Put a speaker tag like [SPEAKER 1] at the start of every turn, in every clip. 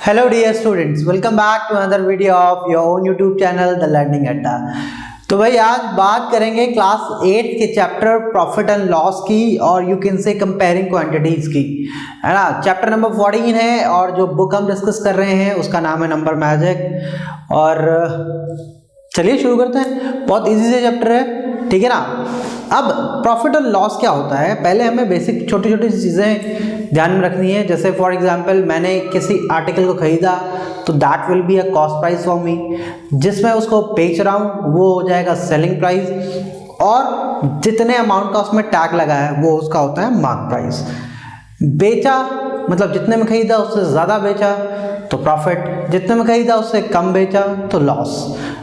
[SPEAKER 1] Hello dear students, welcome back to another video of your own YouTube channel The Learning Adda। तो भाई आज बात करेंगे class 8 के चैप्टर प्रॉफिट एंड लॉस की और you can say comparing quantities की, है ना। चैप्टर नंबर 14 है और जो बुक हम डिस्कस कर रहे हैं उसका नाम है नंबर मैजिक। और चलिए शुरू करते हैं। बहुत इजी से चैप्टर है, ठीक है ना। अब प्रॉफिट और लॉस क्या होता है, पहले हमें बेसिक छोटी छोटी चीज़ें ध्यान में रखनी है। जैसे फॉर एग्जांपल मैंने किसी आर्टिकल को खरीदा तो that will be a cost price for me. जिसमें उसको बेच रहा हूँ वो हो जाएगा सेलिंग प्राइस, और जितने अमाउंट का उसमें टैग लगा है वो उसका होता है मार्क प्राइस। बेचा मतलब जितने में खरीदा उससे ज़्यादा बेचा तो प्रॉफिट, जितने में खरीदा उससे कम बेचा तो लॉस।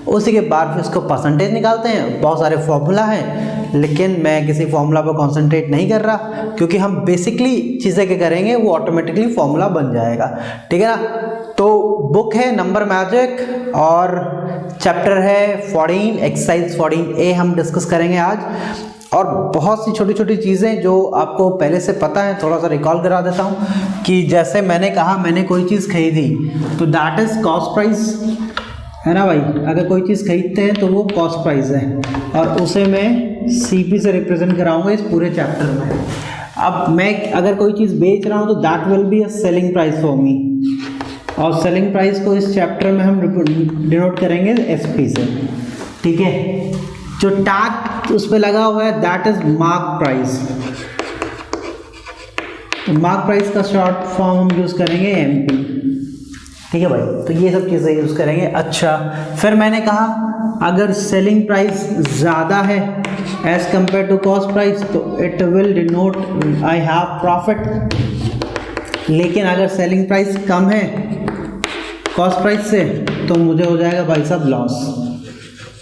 [SPEAKER 1] उसी के बाद फिर उसको परसेंटेज निकालते हैं। बहुत सारे फॉर्मूला हैं लेकिन मैं किसी फॉर्मूला पर कॉन्सेंट्रेट नहीं कर रहा, क्योंकि हम बेसिकली चीज़ें क्या करेंगे वो ऑटोमेटिकली फॉर्मूला बन जाएगा, ठीक है ना। तो बुक है नंबर मैजिक और चैप्टर है 14, एक्सरसाइज 14A हम डिस्कस करेंगे आज। और बहुत सी छोटी छोटी चीज़ें जो आपको पहले से पता है, थोड़ा सा रिकॉल करा देता हूँ कि जैसे मैंने कहा मैंने कोई चीज़ खरीदी तो दैट इज़ कॉस्ट प्राइस, है ना भाई। अगर कोई चीज़ खरीदते हैं तो वो कॉस्ट प्राइस है और उसे मैं CP से रिप्रेजेंट कराऊंगा इस पूरे चैप्टर में। अब मैं अगर कोई चीज़ बेच रहा हूँ तो that will be a selling price for me, और सेलिंग प्राइस को इस चैप्टर में हम डिनोट करेंगे SP से, ठीक है। जो टैग उस पर लगा हुआ है दैट इज मार्क प्राइस। तो मार्क प्राइस का शॉर्ट फॉर्म हम यूज़ करेंगे MP, ठीक है भाई। तो ये सब चीज़ें यूज़ करेंगे। अच्छा, फिर मैंने कहा अगर सेलिंग प्राइस ज़्यादा है as compared to cost price तो it will denote I have profit. लेकिन अगर सेलिंग प्राइस कम है कॉस्ट प्राइस से तो मुझे हो जाएगा भाई साहब लॉस।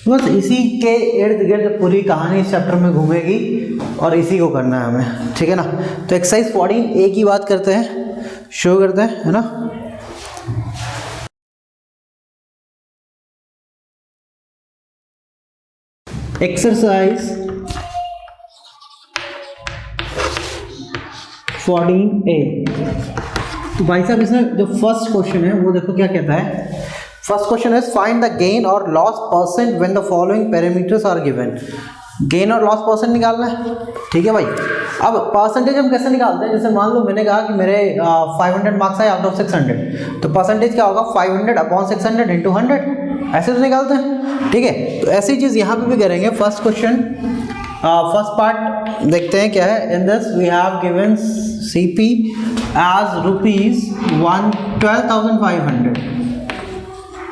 [SPEAKER 1] बस इसी के इर्द गिर्द पूरी कहानी इस चैप्टर में घूमेगी और इसी को करना है हमें, ठीक है ना। तो एक्सरसाइज 14A की बात करते हैं, शुरू करते हैं, है ना। Exercise 14A। तो भाई साहब इसमें जो फर्स्ट क्वेश्चन है वो देखो क्या कहता है। First question is find the gain और loss percent when the following parameters are given. Gain और लॉस परसेंट निकालना है, ठीक है भाई। अब परसेंटेज हम कैसे निकालते हैं, जैसे मान लो मैंने कहा कि मेरे 500 मार्क्स आए आउट ऑफ 600, तो परसेंटेज क्या होगा 500 अपॉन 600 इंटू 100, ऐसे तो निकालते हैं, ठीक है। तो ऐसी चीज़ यहाँ पे भी करेंगे। फर्स्ट क्वेश्चन फर्स्ट पार्ट देखते हैं क्या है। In this we have given CP as rupees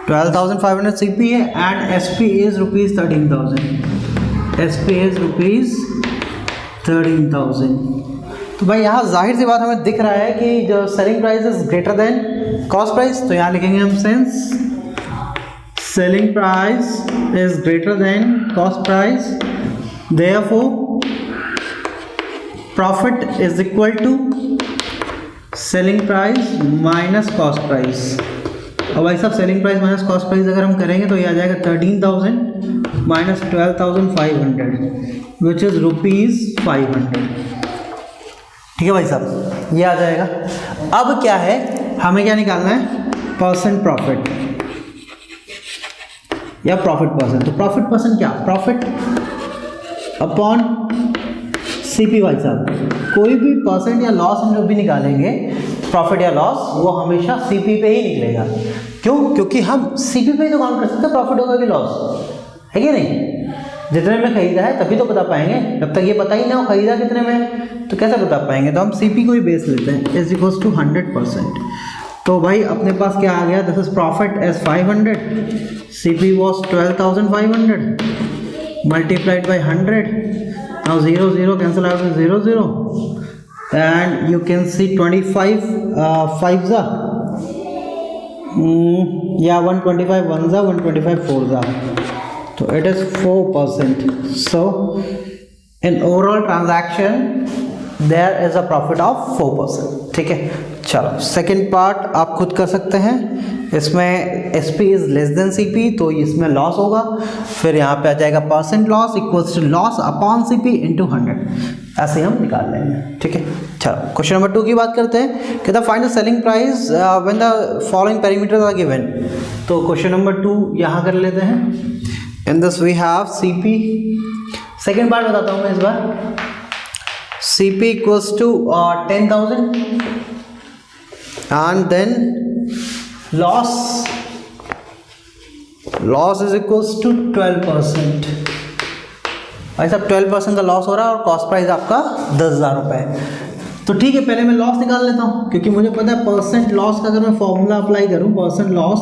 [SPEAKER 1] 12,500 CP है and SP is rupees 13,000। SP is rupees 13,000। तो भाई यहाँ जाहिर सी बात हमें दिख रहा है कि जो selling price is greater than cost price, तो यहाँ लिखेंगे हम since selling price is greater than cost price therefore profit is equal to selling price minus cost price। और भाई साहब selling price minus cost price अगर हम करेंगे तो ये आ जाएगा 13,000 माइनस 12,500 विच इज रुपीज 500, ठीक है भाई साहब, ये आ जाएगा। अब क्या है, हमें क्या निकालना है, परसेंट प्रॉफिट या प्रॉफिट परसेंट। तो प्रॉफिट परसेंट क्या, प्रॉफिट अपॉन CP। भाई साहब कोई भी परसेंट या लॉस हम जो भी निकालेंगे, प्रॉफिट या लॉस, वो हमेशा CP पे ही निकलेगा। क्यों, क्योंकि हम CP पे ही तो काम कर सकते हैं, प्रॉफिट होगा कि लॉस, है कि नहीं। जितने में खरीदा है तभी तो बता पाएंगे, जब तक ये पता ही ना हो खरीदा कितने में तो कैसे बता पाएंगे। तो हम CP को ही बेस लेते हैं इज इक्वल्स टू 100%। तो भाई अपने पास क्या आ गया, this is profit as 500, CP was 12,500 multiplied by 100. Now 0 0 cancel out with 0 0 and you can see 25 5s are yeah 125 1s are 125 4s are, so it is 4%. So in overall transaction there is a profit of 4%, ठीक है। चलो second part आप खुद कर सकते हैं। इसमें SP is less than CP, तो इसमें लॉस होगा। फिर यहाँ पे आ जाएगा percent loss equals to loss upon CP into 100, ऐसे हम निकाल लेंगे। ठीक है, चलो क्वेश्चन नंबर 2 की बात करते हैं। कहता find the selling price when the following parameters are given. तो क्वेश्चन नंबर 2 यहाँ कर लेते हैं। In this we have CP, second part बताता हूँ मैं इस बार। CP equals to 10,000 and then loss is equals to 12%। भाई साहब 12% का लॉस हो रहा है और कॉस्ट प्राइस आपका 10,000 रुपये। तो ठीक है, पहले मैं लॉस निकाल लेता हूँ, क्योंकि मुझे पता है परसेंट लॉस का अगर मैं फॉर्मूला अप्लाई करूँ, percent loss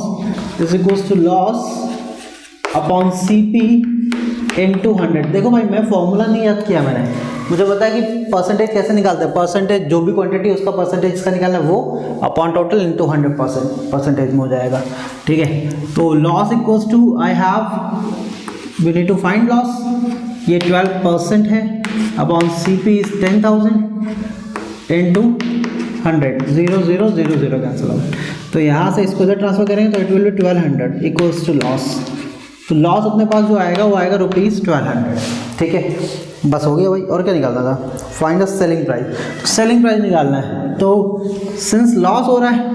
[SPEAKER 1] is equals to loss upon CP into 100। देखो भाई, मैं फॉर्मूला नहीं याद किया मैंने, मुझे पता है कि परसेंटेज कैसे निकालते हैं। परसेंटेज जो भी क्वांटिटी है उसका परसेंटेज इसका निकालना है, वो अपॉन टोटल इंटू 100% परसेंटेज में हो जाएगा। ठीक है, तो loss equals to I have we need to find loss, ये 12% है, upon CP is 10,000 into 100, 0 0 0 0 cancel out. तो यहाँ से इसको इधर ट्रांसफर करेंगे तो it will be 1200 equals to loss. तो लॉस अपने पास जो आएगा वो आएगा ₹1200। ठीक है, बस हो गया भाई, और क्या निकालना था? Find the selling price. Selling price निकालना है, तो सिंस लॉस हो रहा है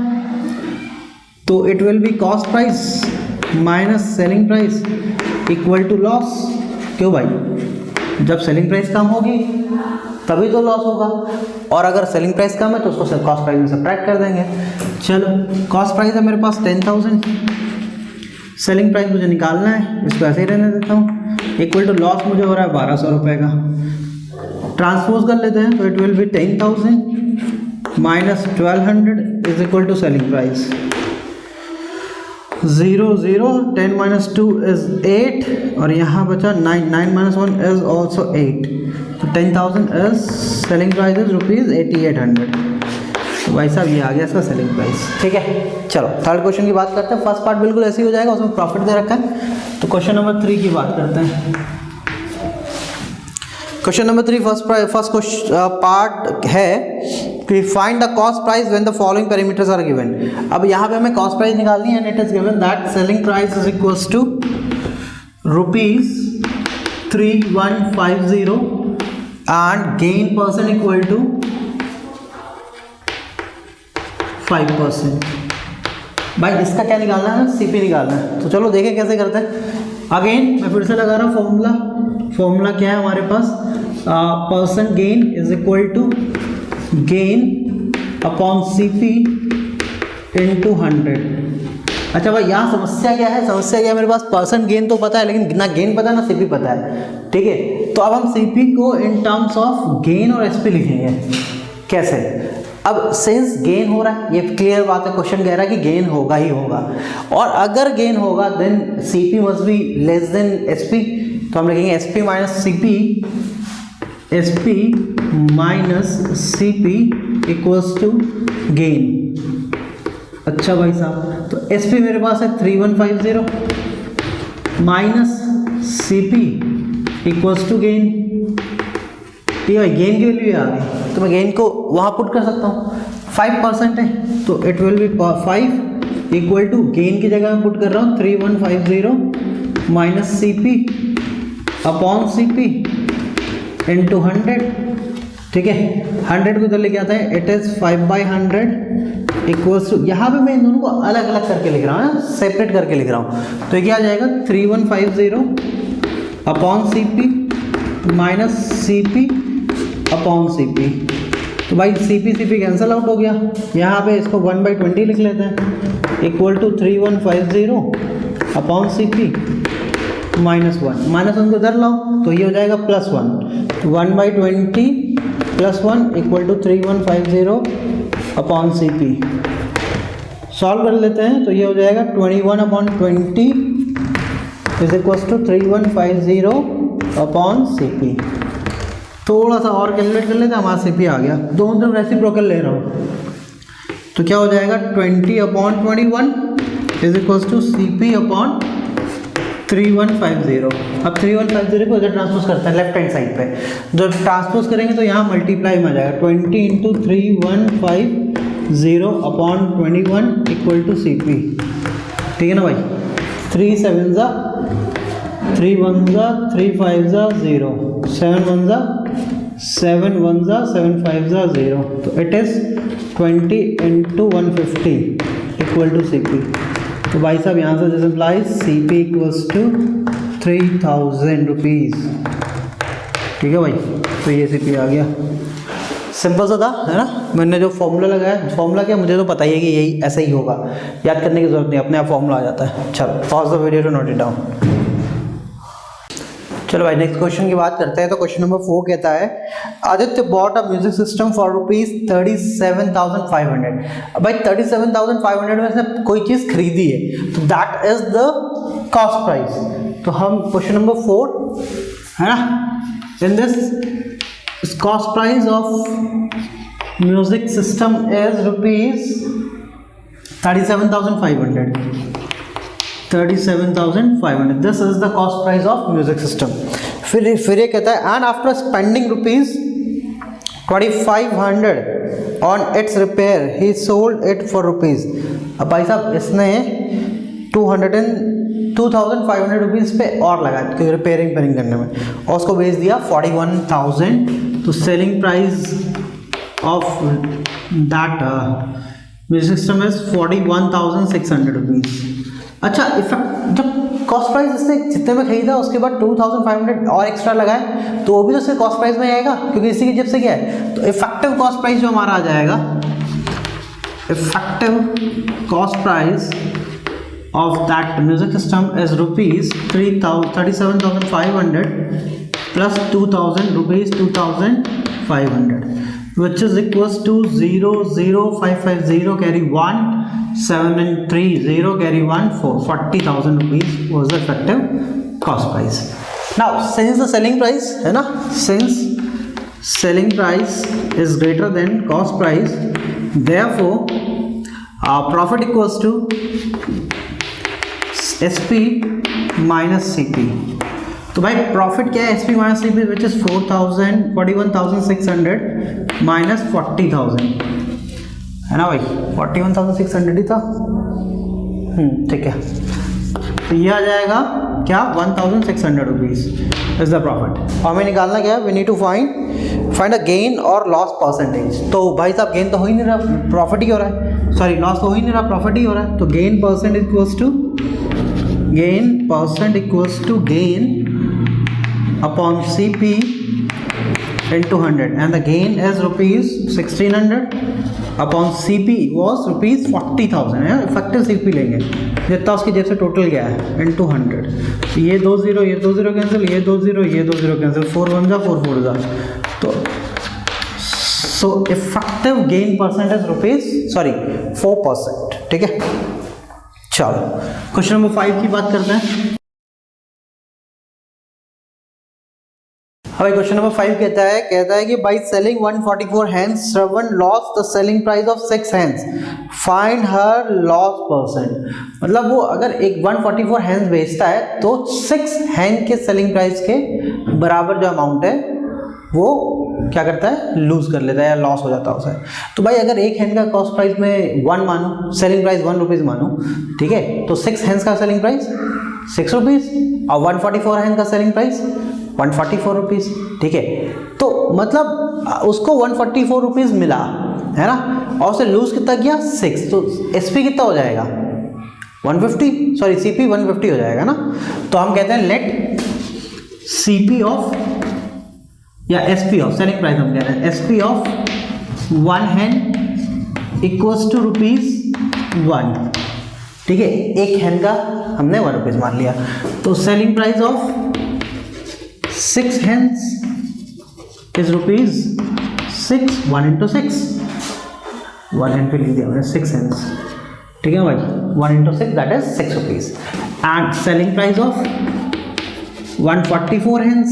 [SPEAKER 1] तो it will be cost price minus selling price equal to loss. क्यों भाई, जब सेलिंग प्राइस कम होगी तभी तो लॉस होगा, और अगर सेलिंग प्राइस कम है तो उसको कॉस्ट प्राइस में सब्ट्रैक्ट कर देंगे। चलो, कॉस्ट प्राइस है मेरे पास 10,000, सेलिंग प्राइस मुझे निकालना है, इसको ऐसे ही रहने देता हूँ, इक्वल टू लॉस मुझे हो रहा है 1200 रुपये का। ट्रांसपोज कर लेते हैं तो it will be 10,000 minus 1200 is equal to selling price. 0 0 10 minus 2 is 8, और यहाँ बचा 9 9 माइनस 1 इज ऑल्सो 8। तो 10,000 इज सेलिंग प्राइस इज ₹8800। तो भाई साहब ये आ गया इसका सेलिंग प्राइस। ठीक है, चलो थर्ड क्वेश्चन की बात करते हैं। फर्स्ट पार्ट बिल्कुल ऐसे ही हो जाएगा, उसमें प्रॉफिट दे रखा है। तो क्वेश्चन नंबर 3 की बात करते हैं। क्वेश्चन नंबर 3 फर्स्ट पार्ट है कि find the cost price when the following parameters are given. अब यहाँ पे हमें कॉस्ट प्राइस निकालनी है, and it is given that selling price is equals to ₹3150 and gain percent equal to 5%। भाई इसका क्या निकालना है? CP निकालना है। तो चलो देखें कैसे करते हैं। अगेन मैं फिर से लगा रहा हूँ फॉर्मूला क्या है हमारे पास? Percent gain is equal to gain upon CP into 100। अच्छा भाई, यहाँ समस्या क्या है? समस्या क्या है? मेरे पास परसेंट गेन तो पता है, लेकिन ना गेन पता है ना CP पता है। ठीक है, तो अब हम CP को इन टर्म्स ऑफ गेन और SP लिखेंगे। कैसे? अब सिंस गेन हो रहा है, ये क्लियर बात है, क्वेश्चन कह रहा है कि गेन होगा ही होगा, और अगर गेन होगा then CP must be less than SP। तो हम लिखेंगे SP minus CP equals to gain. अच्छा भाई साहब, तो SP मेरे पास है 3150 minus CP equals to gain. ठीक है, गेन की वैल्यू आ गई, तो मैं गेन को वहाँ पुट कर सकता हूँ। 5% है तो it will be 5 equal to gain की जगह मैं पुट कर रहा हूँ 3150 minus CP upon CP into 100। ठीक है, 100 को इधर लेके आता है, इट इज़ 5/100 इक्वल्स टू, यहाँ पे मैं इन दोनों को अलग अलग करके लिख रहा हूँ, सेपरेट करके लिख रहा हूँ। तो ये क्या आ जाएगा? 3150 upon CP minus CP upon CP। तो भाई CP कैंसिल आउट हो गया। यहाँ पे इसको 1/20 लिख लेते हैं, equal to 3150 upon CP minus 1 को इधर लाओ तो ये हो जाएगा +1। 1/20 + 1 equal to 3150 upon CP। Solve कर लेते हैं तो ये हो जाएगा 21/20 is equals to 3150 upon CP। थोड़ा सा और कैलकुलेट कर लेते हैं, हमारा CP आ गया। दोनों तरफ रेसिप्रोकल ले रहा हूँ तो क्या हो जाएगा 20/21 is equals to CP upon 3150। अब 3150 को इधर ट्रांसपोज करते हैं लेफ्ट हैंड साइड पे। जब ट्रांसपोज करेंगे तो यहाँ मल्टीप्लाई में आ जाएगा 20 × 315 0/21 इक्वल टू सी पी, ठीक है ना भाई। 3 7 ज़ा 3 1 ज़ा 3 5 ज़ा 0, 7 1 ज़ा 7 1 ज़ा 7 5 ज़ा 0, तो it is 20 into 150 equal to C P. तो भाई साहब यहाँ से this implies C P equals to 3000 rupees, ठीक है भाई। तो ये सी पी आ गया, सिंपल सा था, है ना। मैंने जो फॉर्मूला लगाया, फॉर्मूला क्या मुझे तो पता ही है कि यही ऐसा ही होगा, याद करने की जरूरत नहीं, अपने आप फॉर्मूला आ जाता है। चलो pause the video to note it down. चलो भाई नेक्स्ट क्वेश्चन की बात करते हैं। तो क्वेश्चन नंबर 4 कहता है Aditya bought a music system for ₹37,500। भाई 37,500 में से कोई चीज़ खरीदी है तो that is the cost price. तो हम क्वेश्चन नंबर 4, है ना, in this cost price of music system is ₹37,500। 37,500 this is the cost price of music system. फिर ये कहता है and after spending ₹2,500 on it's repair he sold it for rupees. अब भाई साहब इसने 2,500 रुपीज़ पे और लगाया क्योंकि रिपेयरिंग करने में, और उसको बेच दिया 41,000। तो selling price of that music system is 41,600 rupees. अच्छा, इफेक्ट जब कॉस्ट प्राइस इसने जितने में खरीदा उसके बाद 2,500 और एक्स्ट्रा लगाए तो वो भी तो इससे कॉस्ट प्राइस में आएगा क्योंकि इसी की जेब से क्या है। तो इफेक्टिव कॉस्ट प्राइस जो हमारा आ जाएगा, effective cost price of that music system is ₹37,500 plus 2,000 rupees 2,500 which is equals to 00550 carry 1 7 and 3 0 carry 1 4 40,000 rupees was the effective cost price. Now since the selling price है ना, since selling price is greater than cost price, therefore profit equals to SP minus CP. तो भाई profit क्या है, SP minus CP which is 41,600 minus 40,000, है ना भाई। 41,600 ही था, ठीक है। तो ये आ जाएगा क्या 1,600 रुपीज़ इज द प्रॉफिट। और हमें निकालना क्या है, we need to find a gain और लॉस परसेंटेज। तो भाई साहब गेन तो हो ही नहीं रहा, प्रॉफिट ही हो रहा है, सॉरी लॉस तो हो ही नहीं रहा, प्रॉफिट ही हो रहा है। तो gain percent equals to gain upon CP into 100 and the gain is ₹1,600 upon CP was ₹40,000 है। इफेक्टिव CP लेंगे जितना उसकी जेब से टोटल गया है into 100। तो ये 2 0 कैंसिल, ये 2 0 कैंसिल, 4 1 जा 4 4 जा। तो सो इफेक्टिव गेन परसेंटेज 4%, ठीक है। चलो क्वेश्चन नंबर 5 की बात करते हैं। भाई क्वेश्चन नंबर 5 कहता है कि by selling 144 hands Shravan loss the selling price of 6 hands, find her loss percent. मतलब वो अगर एक 144 हैंड्स बेचता है तो 6 हैंड के सेलिंग प्राइस के बराबर जो अमाउंट है वो क्या करता है, लूज कर लेता है या लॉस हो जाता है उसे। तो भाई अगर एक हैंड का कॉस्ट प्राइस में 1 मानूं, सेलिंग प्राइस 1 रुपीज़ मानूं, ठीक है, तो 6 हैंड्स का सेलिंग प्राइस 6 रुपीज़ और 144 हैंड का सेलिंग प्राइस 144 रुपीज़, ठीक है। तो मतलब उसको 144 रुपीज़ मिला, है ना, और उसे लूज कितना किया 6, तो SP कितना हो जाएगा 150, सॉरी CP 150 हो जाएगा ना। तो हम कहते हैं लेट CP ऑफ या SP ऑफ सेलिंग प्राइस, हम कह रहे हैं SP of 1 hand equals to ₹1, ठीक है। एक हैंड का हमने 1 रुपीज़ मान लिया। तो selling price of 6 hands is ₹6, 1 into 6, 1 hand पे लिख दिया हमने 6 hands, ठीक है भाई, 1 into 6 that is 6 rupees and selling price of 144 hands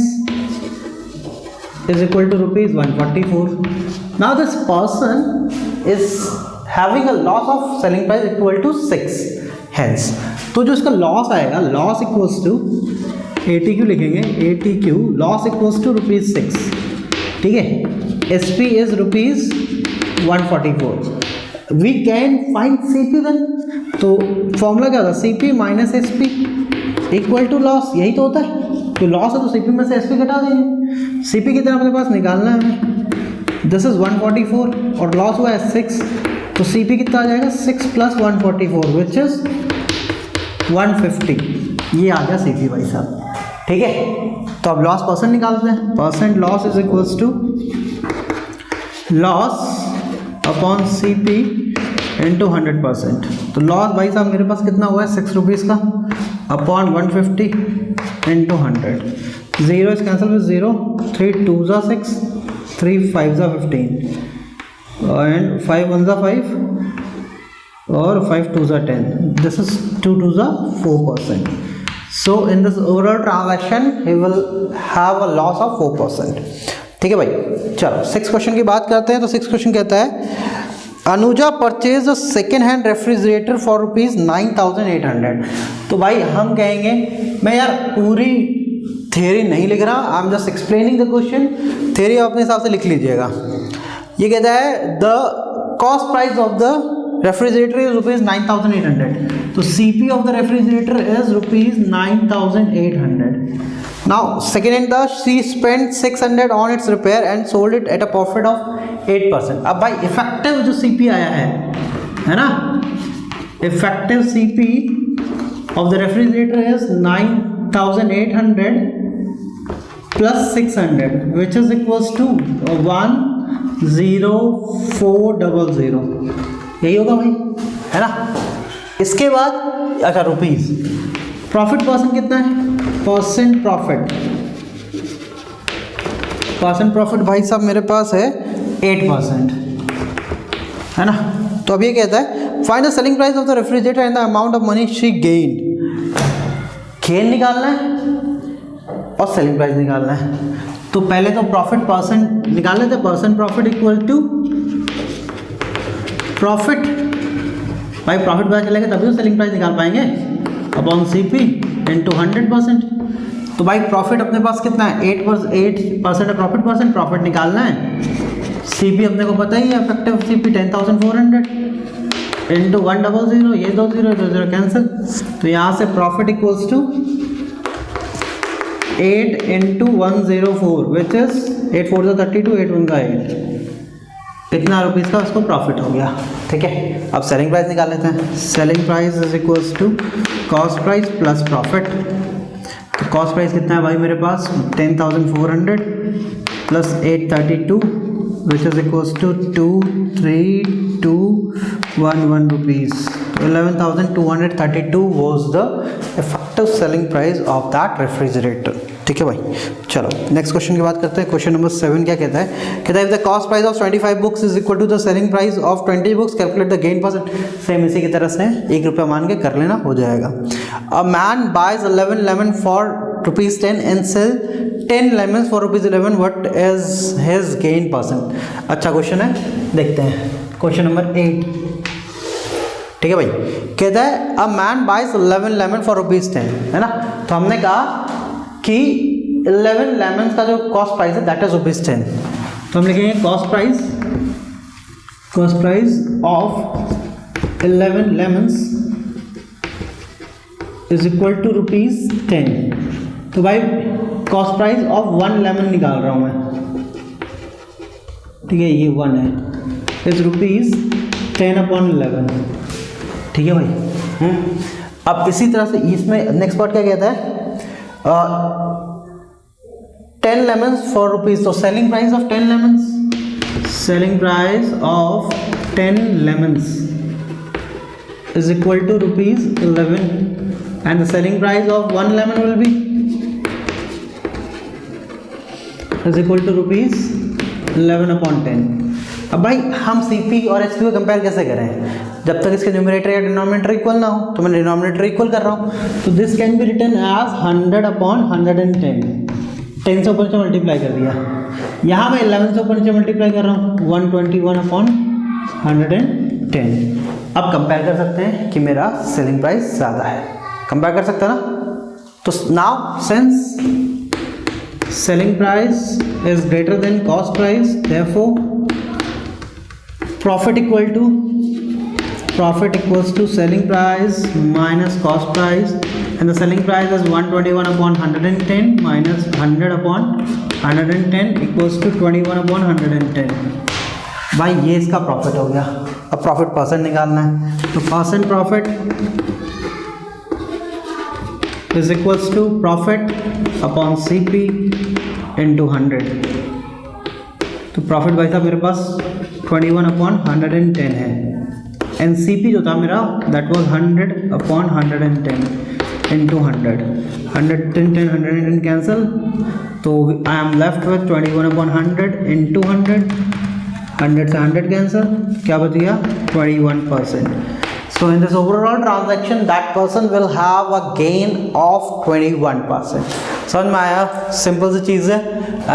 [SPEAKER 1] is equal to ₹144. Now this person is having a loss of selling price equal to 6 hands। तो जो इसका लॉस आएगा, लॉस इक्वल्स टू ATQ लिखेंगे, ATQ loss equals to ₹6, ठीक है। SP is ₹144, we can find CP then, तो formula क्या होता है, CP minus SP equal to loss, यही तो होता है। तो लॉस है तो CP में से SP घटा देंगे। CP कितना अपने पास निकालना है हमें, दिस इज 144 और लॉस हुआ है 6, तो CP कितना आ जाएगा 6 प्लस 144 विच इज 150, ये आ गया CP भाई साहब। ठीक है, तो अब लॉस परसेंट निकालते हैं। Percent loss is equals to loss upon CP into 100%। तो लॉस भाई साहब मेरे पास कितना हुआ है 6 रुपीज़ का upon 150 into 100, zero is cancel with zero, 3 2 ज़ा 6, 3 5 ज़ा 15 एंड 5 1 ज़ा 5 और 5 2 ज़ा 10, दिस इज 2 2 ज़ा 4%। So in this overall transaction he will have a loss of 4%। ठीक है भाई, चलो 6 क्वेश्चन की बात करते हैं। तो 6 क्वेश्चन कहता है Anuja purchase a second hand refrigerator for ₹9,800। तो भाई हम कहेंगे, मैं यार पूरी थ्योरी नहीं लिख रहा, I am just explaining the question, theory आप अपने हिसाब से लिख लीजिएगा। ये कहता है the cost price of the refrigerator is ₹9,800, so CP of the refrigerator is ₹9,800। now second hand she spent 600 on its repair and sold it at a profit of 8%। अब भाई इफेक्टिव जो CP आया है ना, effective CP of the refrigerator is 9,800 plus 600 which is equals to 10400, यही होगा भाई, है ना। इसके बाद अच्छा रुपीज़, प्रॉफिट परसेंट कितना है, परसेंट प्रॉफिट भाई साहब मेरे पास है 8%, है ना। तो अब ये कहता है find the selling price of the refrigerator and the amount of money she gained. Gain निकालना है और सेलिंग प्राइस निकालना है। तो पहले तो प्रॉफिट परसेंट निकाल लेते, percent profit equal to profit, भाई प्रॉफिट पता चलेगा तभी तो सेलिंग प्राइस निकाल पाएंगे, अपॉन CP इंटू 100%। तो भाई प्रॉफिट अपने पास कितना है 8% है प्रॉफिट परसेंट, प्रॉफिट निकालना है। CP अपने को पता ही है, इफेक्टिव CP 10,400 इंटू 100, ये 2 0 कैंसिल। तो यहाँ से profit equals to 8 into 104 which is 8 4 32, 8 1 8, इतना रुपीज़ का उसको प्रॉफिट हो गया। ठीक है, अब सेलिंग प्राइस निकाल लेते हैं। Selling price is equals to cost price plus profit. तो कॉस्ट प्राइस कितना है भाई मेरे पास 10,400 plus 832 which is equals to 23,211 rupees. 11,232 was the effective selling price of that refrigerator. ठीक है भाई, चलो नेक्स्ट क्वेश्चन की बात करते हैं। क्वेश्चन नंबर 7 क्या कहता है, कहता है if the cost price of 25 books is equal to the selling price of 20 books calculate the gain percent. Same इसी की तरह से ₹1 मान के कर लेना, हो जाएगा। A man buys 11 lemon for ₹10 and sell 10 lemons for ₹11, what is his gain percent. अच्छा क्वेश्चन है, देखते हैं क्वेश्चन नंबर 8। ठीक है भाई, कहता है a man buys 11 lemon for ₹10, है ना। तो हमने कहा कि 11 लेमन्स का जो कॉस्ट प्राइस है दैट इज ₹10। तो हम लिखेंगे cost price of 11 lemons is equal to ₹10। तो भाई कॉस्ट प्राइस ऑफ 1 लेमन निकाल रहा हूं मैं, ठीक है, ये 1 है, इज ₹10/11। ठीक है भाई। अब इसी तरह से इसमें नेक्स्ट पार्ट क्या कहता है, 10 lemons for ₹, तो selling price of 10 lemons, selling price of 10 lemons is equal to ₹11 and the selling price of 1 lemon will be is equal to ₹11/10। अब भाई हम CP और SP को कंपेयर कैसे करें, जब तक इसके न्यूमरेटर या डिनोमिनेटर इक्वल ना हो। तो मैं डिनोमिनेटर इक्वल कर रहा हूँ, तो this can be written as 100/110, 10 से ऊपर से मल्टीप्लाई कर दिया। यहाँ मैं 11 से ऊपर से मल्टीप्लाई कर रहा हूँ, 121/110। अब कंपेयर कर सकते हैं कि मेरा सेलिंग प्राइस ज़्यादा है, कंपेयर कर सकते हैं ना। तो now since selling price is greater than cost price, therefore profit equal to profit equals to selling price minus cost price, and the selling price is 121 upon 110 minus 100 upon 110 equals to 21 upon 110। भाई ये इसका profit हो गया। अब profit percent निकालना है, तो percent profit is equals to profit upon CP into 100। तो प्रॉफिट भाई साहब मेरे पास 21 अपॉन 110 है, एंड CP जो था मेरा that was 100 upon 110 into 100। 110 110 cancel, तो I am left with 21 upon 100 into 100। 100 से 100 कैंसिल, क्या बच गया 21%। So in this overall transaction that person will have a gain of 21%। समझ में आया? सिंपल सी चीज़ है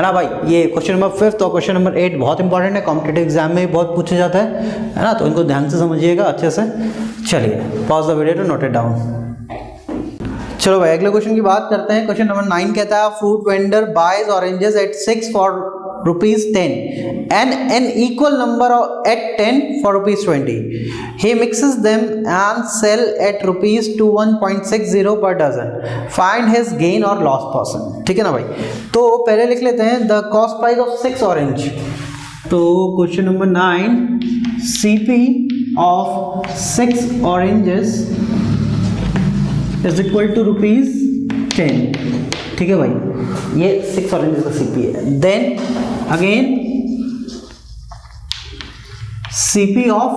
[SPEAKER 1] ना भाई। ये क्वेश्चन नंबर 5 और क्वेश्चन नंबर 8 बहुत इंपॉर्टेंट है, कॉम्पिटेटिव एग्जाम में भी बहुत पूछा जाता है ना, तो इनको ध्यान से समझिएगा अच्छे से। चलिए pause the video to note it down. चलो भाई अगले क्वेश्चन की बात करते हैं। क्वेश्चन नंबर 9 कहता है fruit vendor buys oranges at 6 for ₹10 and an equal number at 10 for ₹20. He mixes them and sell at ₹21.60 per dozen. Find his gain or loss percent। ठीक है ना भाई। तो पहले लिख लेते हैं the cost price of 6 orange. तो question number 9, CP of 6 oranges is equal to ₹10। ठीक है भाई, ये 6 ऑरेंजेस का CP है। देन अगेन CP ऑफ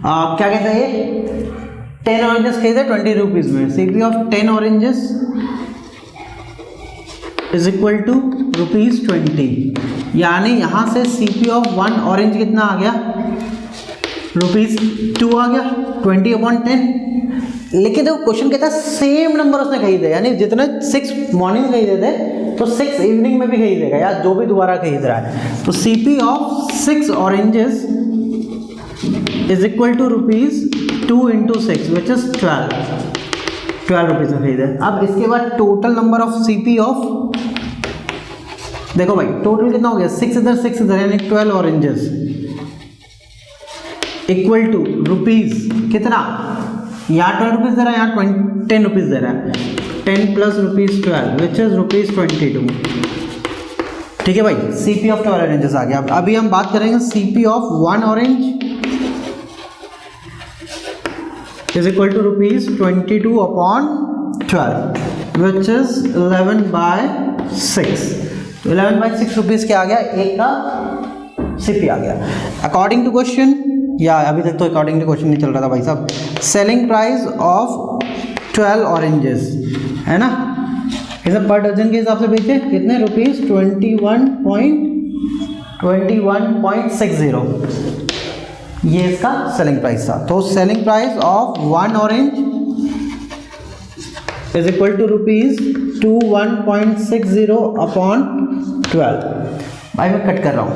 [SPEAKER 1] क्या कहते हैं ये 10 ऑरेंजेस खरीदे 20 रुपीज में। CP of 10 oranges is equal to ₹20, यानी यहां से CP ऑफ 1 ऑरेंज कितना आ गया ₹2 आ गया 20 अपॉन 10। लेकिन देखो क्वेश्चन कहता है सेम नंबर उसने खरीदे, यानी जितने 6 मॉर्निंग खरीदे थे तो 6 इवनिंग में भी खरीदेगा या जो भी दोबारा खरीद रहा है। तो CP of 6 oranges is equal to ₹2 into 6 which is 12 rupees में खरीदे। अब इसके बाद total number of CP of, देखो भाई टोटल कितना हो गया 6 इधर 6 इधर, यानी 12 ऑरेंजेस इक्वल टू रुपीज कितना, यहाँ 12 रुपीज दे रहा है, यहाँ 10 रुपीज दे रहा है। 10 प्लस ₹12 विच इज ₹22। ठीक है भाई, CP ऑफ 12 ऑरेंजेस आ गया। अभी हम बात करेंगे CP of 1 orange is equal to ₹22 upon 12 which is 11/6। तो 11/6 रुपीज क्या आ गया, एक का CP आ गया। अकॉर्डिंग टू क्वेश्चन, या अभी तक तो अकॉर्डिंग टू क्वेश्चन नहीं चल रहा था भाई साहब। सेलिंग प्राइस ऑफ 12 ऑरेंजेस है ना, इसे पर डजन के हिसाब से बेचे कितने ₹21.60, ये इसका सेलिंग प्राइस था। तो selling price of 1 orange is equal to ₹21.60 upon 12। भाई मैं कट कर रहा हूँ,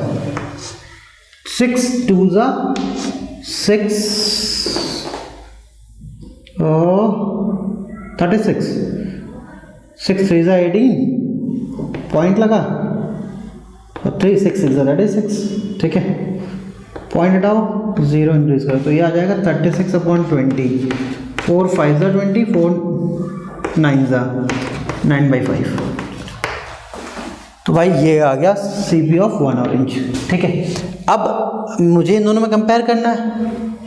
[SPEAKER 1] 6 2 6 36, 6 3 18 पॉइंट लगा, और 3 6 6 36। ठीक है, पॉइंट हटाओ 0 इंक्रीज करो, तो ये आ जाएगा 36 अपॉन 20। 4 5 20, 4 9 9/5। तो भाई ये आ गया CP ऑफ 1 ऑरेंज। ठीक है, अब मुझे इन दोनों में कंपेयर करना है,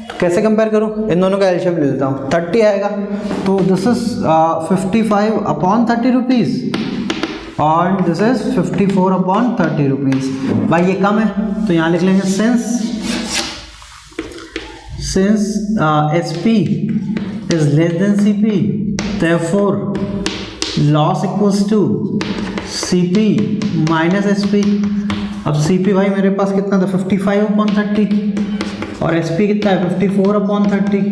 [SPEAKER 1] तो कैसे कंपेयर करूँ, इन दोनों का एलसीएम ले लेता हूँ। 30 आएगा, तो दिस इज 55 अपॉन 30 रुपीज़ और दिस इज 54 अपॉन 30 रुपीज़। भाई ये कम है, तो यहाँ लिख लेंगे since SP is less than CP, therefore loss equals to CP minus SP। अब CP भाई मेरे पास कितना था 55 अपॉन 30 और SP कितना है 54 अपॉन 30।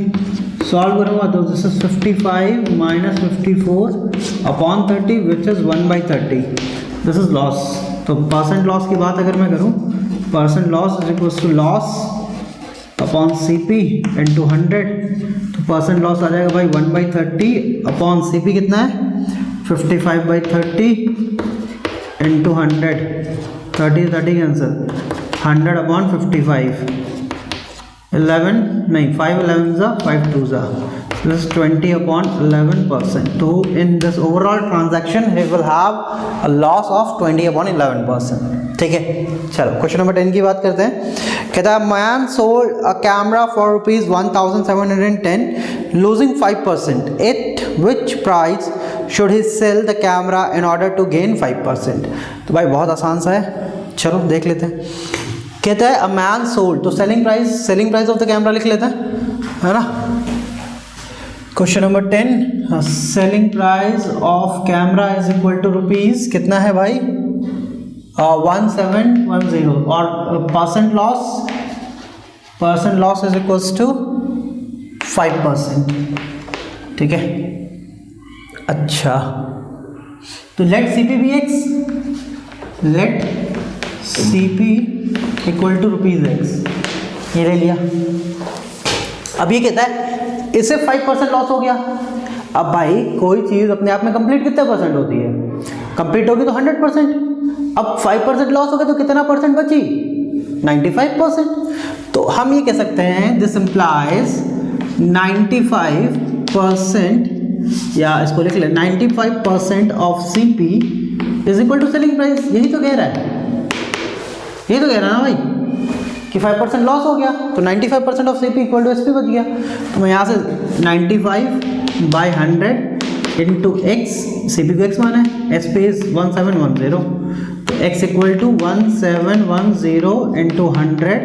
[SPEAKER 1] सॉल्व करूँगा तो this is 55 minus 54 upon 30 which is 1/30। This is loss. तो परसेंट लॉस की बात अगर मैं करूँ, percent loss is equals to loss upon CP into 100। तो परसेंट लॉस आ जाएगा भाई 1/30 अपॉन CP कितना है 55/30 इंटू 100। 30 30 कैंसिल, 100 अपॉन 55 11 नहीं 5 11 5 2 this is 20 upon 11%. तो in this overall transaction he will have a loss of 20 upon 11%. ठीक है, चलो क्वेश्चन नंबर 10 की बात करते हैं। कहता है man sold a camera for ₹1710 losing 5%. At which price should he sell the camera in order to gain 5%? तो भाई बहुत आसान सा है, चलो देख लेते हैं। कहता है अ मैन सोल्ड, तो selling price of the camera लिख लेते हैं, है ना। Question number 10, selling price of camera is equal to rupees कितना है भाई 1710 और percent loss is equals to 5%। ठीक है, अच्छा तो let CP equal to ₹X, ये ले लिया। अब ये कहता है इसे 5% लॉस हो गया। अब भाई कोई चीज़ अपने आप में कंप्लीट कितने परसेंट होती है, कंप्लीट होगी तो 100%। अब 5% लॉस हो गया तो कितना परसेंट बची 95%। तो हम ये कह सकते हैं दिस इम्प्लाइज 95%, या इसको लिख ले 95% of CP is equal to selling price. यही तो कह रहा है, ये तो कह रहा है ना भाई कि 5% लॉस हो गया तो 95% of CP equal to SP बच गया। तो मैं यहाँ से 95/100 इंटू X, CP को X माना है, SP इज 1710, तो X equal to 1710 into 100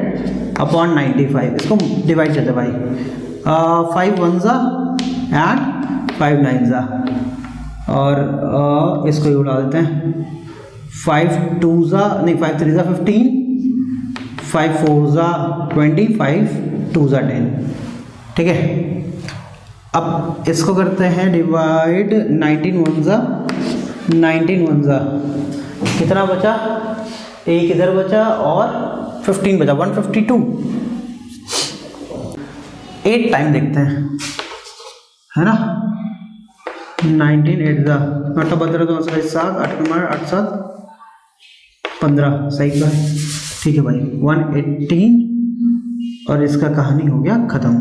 [SPEAKER 1] upon 95। इसको डिवाइड करते भाई, 5 1 एंड 5 9 और इसको ही उड़ा देते हैं, 5 2 नहीं 5 3 15, 5 4 20, 5 2 10। ठीक है, अब इसको करते हैं डिवाइड, 19 1 कितना बचा, एक इधर बचा और 15 बचा, 152। 8 टाइम देखते हैं, है ना। 19 8 8 15 2 7 8 8 7 15, सही बात। ठीक है भाई, 118 और इसका कहानी हो गया खत्म।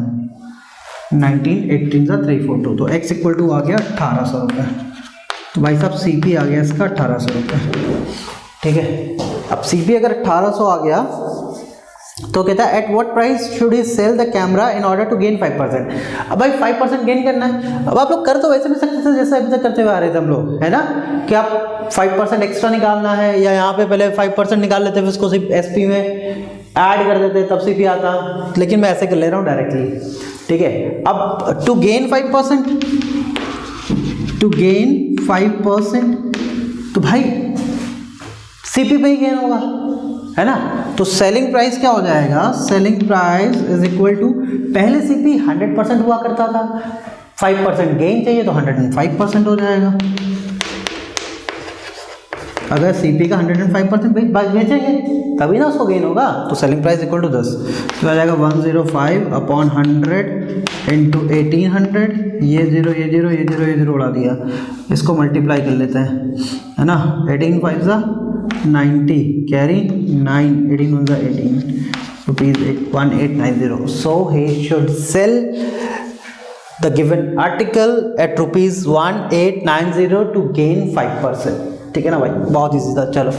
[SPEAKER 1] 19 18 342, तो X इक्वल टू आ गया 1800 रुपये। तो भाई साहब CP आ गया इसका 1800 रुपये। ठीक है, अब CP अगर 1800 आ गया तो कहता है at what price should he sell the camera in order to gain 5%। अब भाई 5% गेन करना है। अब आप लोग कर तो वैसे भी सकते थे जैसे अभी तक करते हुए आ रहे थे हम लोग, है ना, कि आप 5% एक्स्ट्रा निकालना है, या यहाँ पे पहले 5% निकाल लेते, फिर उसको सिर्फ SP में ऐड कर देते तब CP आता, लेकिन मैं ऐसे कर ले रहा हूँ डायरेक्टली। ठीक है, अब टू गेन 5%, तो भाई CP पे ही गेन होगा, है ना। तो सेलिंग प्राइस क्या हो जाएगा, selling price is equal to, पहले CP 100% हुआ करता था, 5% गेन चाहिए तो 105% हो जाएगा। अगर CP का 105% बेचेंगे तभी ना उसको गेन होगा, तो सेलिंग प्राइस इक्वल टू 10, तो आ जाएगा 105 अपॉन 100 इंटू 1800, ये 0 उड़ा दिया, इसको मल्टीप्लाई कर लेते हैं, है ना। 18 5 90 carry 9, 18 1 18 rupees 1890। So he should sell the given article at ₹1890 to gain 5%। ठीक है ना भाई, बहुत ईजी था। चलो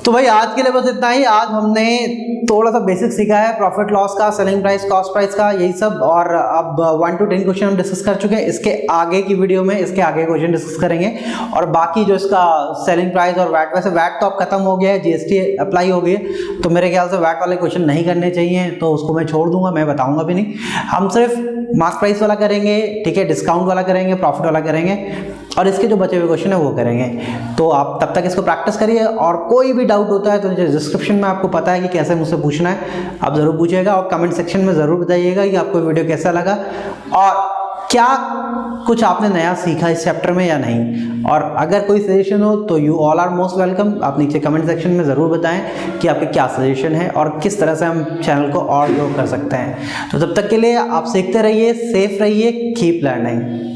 [SPEAKER 1] तो भाई आज के लिए बस इतना ही। आज हमने थोड़ा सा बेसिक सीखा है प्रॉफिट लॉस का, सेलिंग प्राइस, कॉस्ट प्राइस का, यही सब। और अब 1 to 10 क्वेश्चन हम डिस्कस कर चुके हैं। इसके आगे की वीडियो में इसके आगे क्वेश्चन डिस्कस करेंगे। और बाकी जो इसका सेलिंग प्राइस और वैट, वैसे वैट तो अब खत्म हो गया है, GST अप्लाई हो गई है, तो मेरे ख्याल से वैट वाले क्वेश्चन नहीं करने चाहिए, तो उसको मैं छोड़ दूंगा, मैं बताऊंगा भी नहीं। हम सिर्फ मार्क प्राइस वाला करेंगे, ठीक है, डिस्काउंट वाला करेंगे, प्रॉफिट वाला करेंगे, और इसके जो बचे हुए क्वेश्चन है वो करेंगे। तो आप तब तक इसको प्रैक्टिस करिए, और कोई भी डाउट होता है तो नीचे डिस्क्रिप्शन में आपको पता है कि कैसे मुझसे पूछना है, आप ज़रूर पूछिएगा, और कमेंट सेक्शन में ज़रूर बताइएगा कि आपको वीडियो कैसा लगा और क्या कुछ आपने नया सीखा इस चैप्टर में या नहीं। और अगर कोई सजेशन हो तो you all are most welcome, आप नीचे कमेंट सेक्शन में ज़रूर बताएं कि आपके क्या सजेशन है और किस तरह से हम चैनल को और ग्रो कर सकते हैं। तो तब तक के लिए आप सीखते रहिए, सेफ रहिए, कीप लर्निंग।